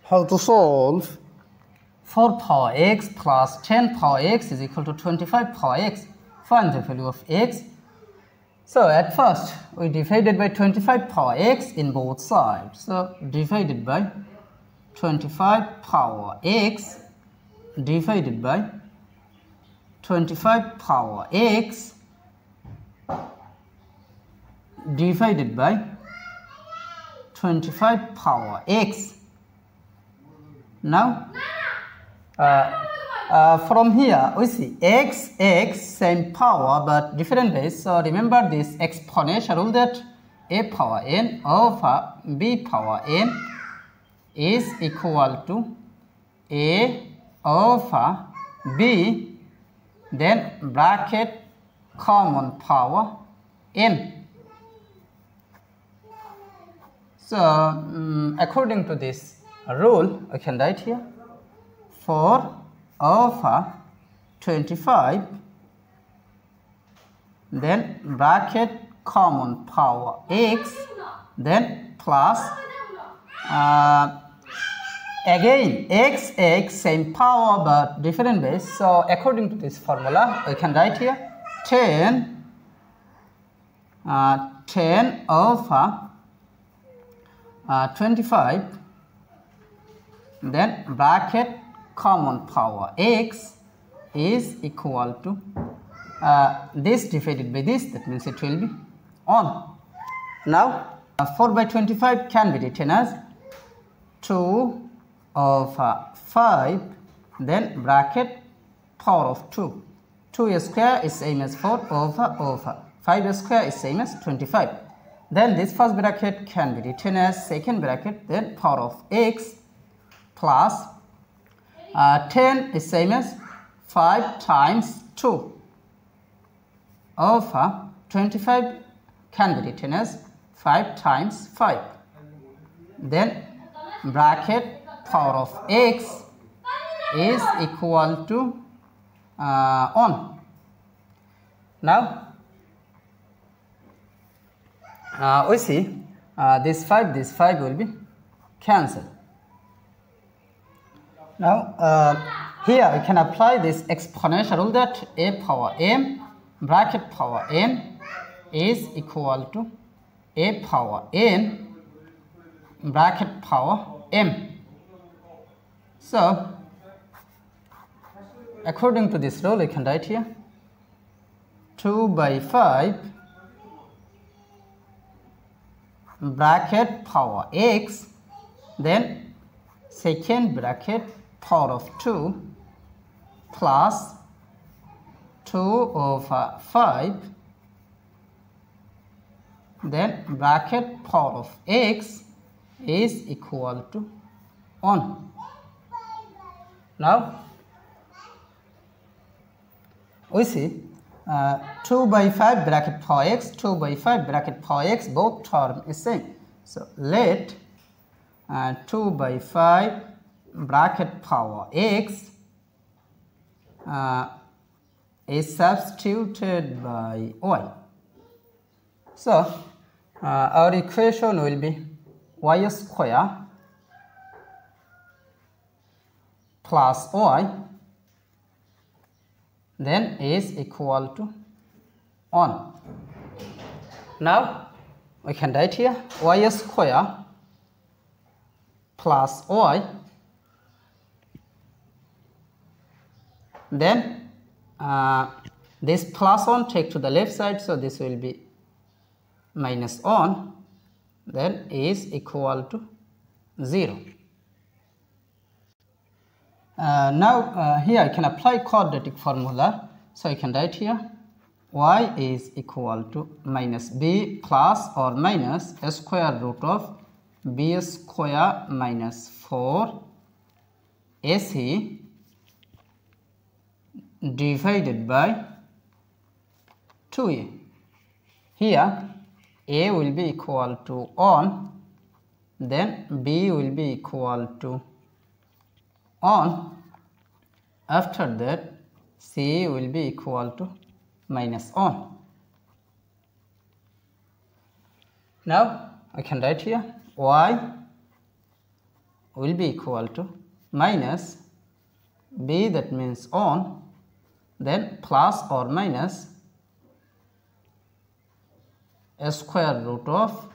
How to solve 4 power x plus 10 power x is equal to 25 power x. Find the value of x. So at first we divided by 25 power x in both sides. So divided by 25 power x divided by 25 power x divided by 25 power x. Now from here we see x same power but different base. So remember this exponential rule that a power n over b power n is equal to a over b, then bracket common power n. So according to this rule, I can write here 4 over 25, then bracket common power x, then plus again x same power but different base. So according to this formula, I can write here 10 over 25, then bracket common power x is equal to this divided by this, that means it will be on. Now 4 by 25 can be written as 2 over 5, then bracket power of 2. 2 square is same as 4 over 5 square is same as 25. Then this first bracket can be written as second bracket, then power of x plus 10 is same as 5 times 2 over 25 can be written as 5 times 5. Then bracket power of x is equal to on. Now we see this 5 will be cancelled. Now here I can apply this exponential rule that a power m bracket power n is equal to a power n bracket power m. So according to this rule I can write here 2 by 5 bracket power x, then second bracket power of 2 plus 2 over 5, then bracket power of x is equal to 1. Now we see 2 by 5 bracket power x, 2 by 5 bracket power x, both term is same. So let 2 by 5 bracket power x is substituted by y. So our equation will be y square plus y then is equal to 1. Now we can write here y square plus y, then this plus 1 take to the left side, so this will be minus 1, then is equal to 0. Now here I can apply quadratic formula, so I can write here y is equal to minus b plus or minus a square root of b square minus 4 ac divided by 2a. Here a will be equal to 1, then b will be equal to 1, after that c will be equal to minus 1. Now I can write here y will be equal to minus b, that means on, then plus or minus a square root of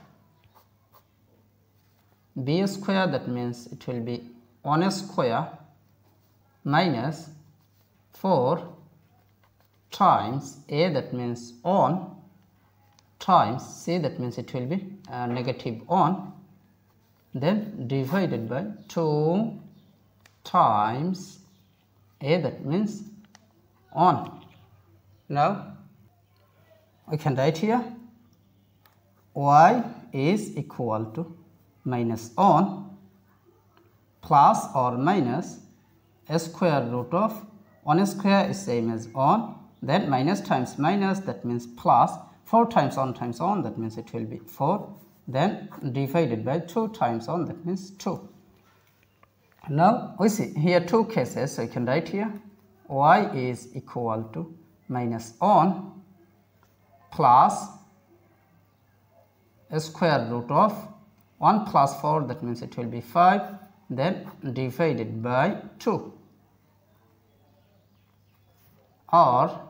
b square, that means it will be 1 square minus 4 times a, that means on, times c, that means it will be negative on, then divided by 2 times a, that means on. Now we can write here y is equal to minus on plus or minus a square root of 1 square is same as on, then minus times minus, that means plus, 4 times on, that means it will be 4, then divided by 2 times on, that means 2. Now we see here two cases, so you can write here y is equal to minus on plus a square root of 1 plus 4, that means it will be 5, then divided by 2, or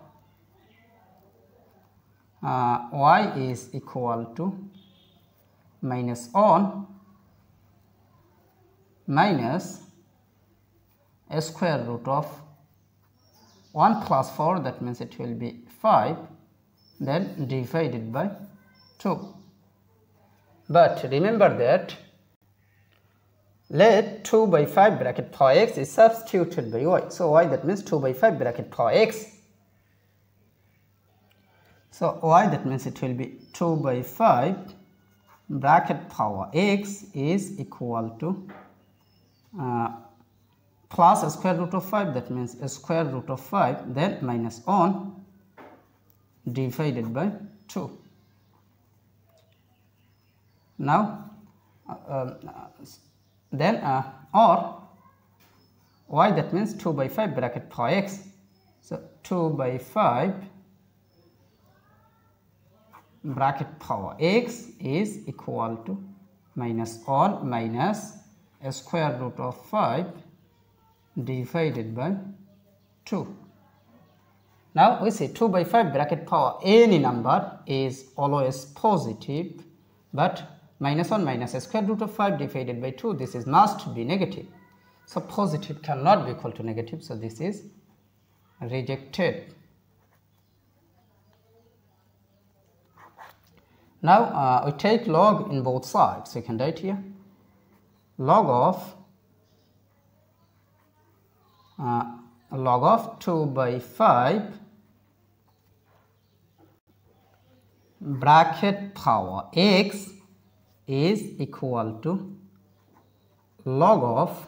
y is equal to minus on minus a square root of 1 plus 4, that means it will be 5, then divided by 2. But remember that let 2 by 5 bracket power x is substituted by y. So y, that means 2 by 5 bracket power x. So y, that means it will be 2 by 5 bracket power x is equal to plus a square root of 5, that means a square root of 5, then minus on divided by 2. Now then or y, that means 2 by 5 bracket power x. So 2 by 5 bracket power x is equal to minus on minus a square root of 5 divided by 2. Now we see 2 by 5 bracket power any number is always positive, but minus 1 minus a square root of 5 divided by 2, this is must be negative. So positive cannot be equal to negative, so this is rejected. Now we take log in both sides. You can write here log of 2 by 5 bracket power x is equal to log of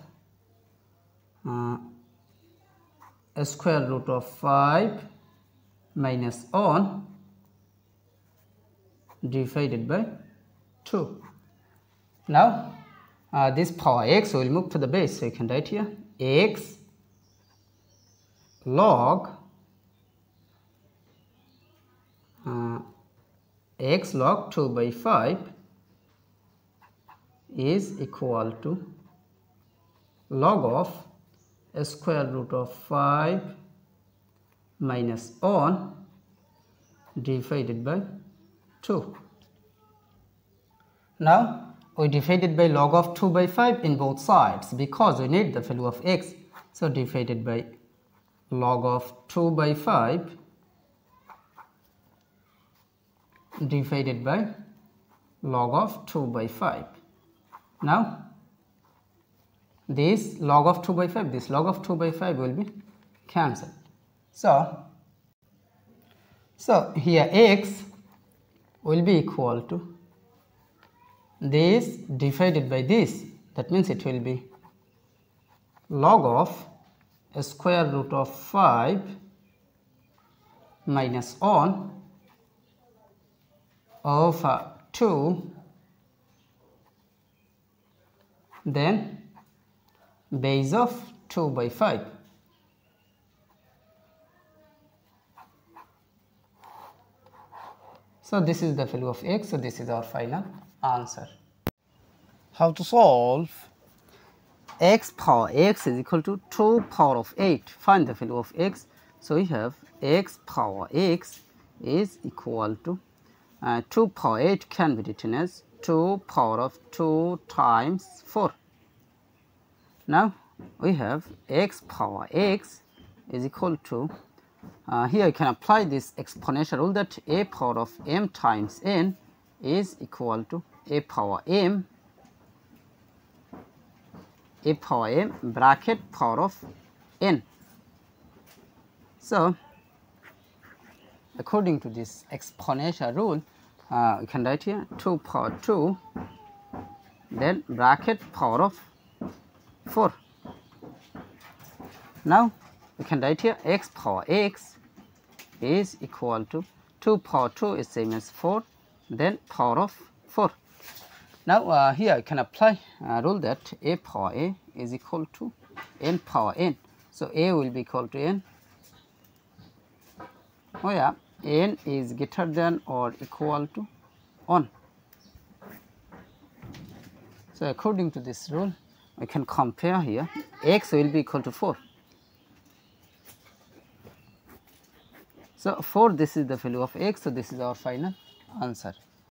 a square root of 5 minus on divided by 2. Now this power x will move to the base, so you can write here x log x log 2 by 5 is equal to log of a square root of 5 minus on divided by 2. Now we divided by log of 2 by 5 in both sides because we need the value of x. So divided by log of 2 by 5 divided by log of 2 by 5. Now this log of 2 by 5, this log of 2 by 5 will be cancelled. So here x will be equal to this divided by this, that means it will be log of a square root of 5 minus on over 2, then base of 2 by 5. So this is the value of x, so this is our final answer. How to solve x power x is equal to 2 power of 8. Find the value of x. So we have x power x is equal to 2 power 8 can be written as 2 power of 2 times 4. Now we have x power x is equal to, here you can apply this exponential rule that a power of m times n is equal to a power m bracket power of n. So according to this exponential rule, we can write here 2 power 2 then bracket power of 4. Now we can write here x power x is equal to 2 power 2 is same as 4 then power of 4. Now here you can apply rule that a power a is equal to n power n. So a will be equal to n where n is greater than or equal to 1. So according to this rule, we can compare here x will be equal to 4. So 4, this is the value of x, so this is our final answer.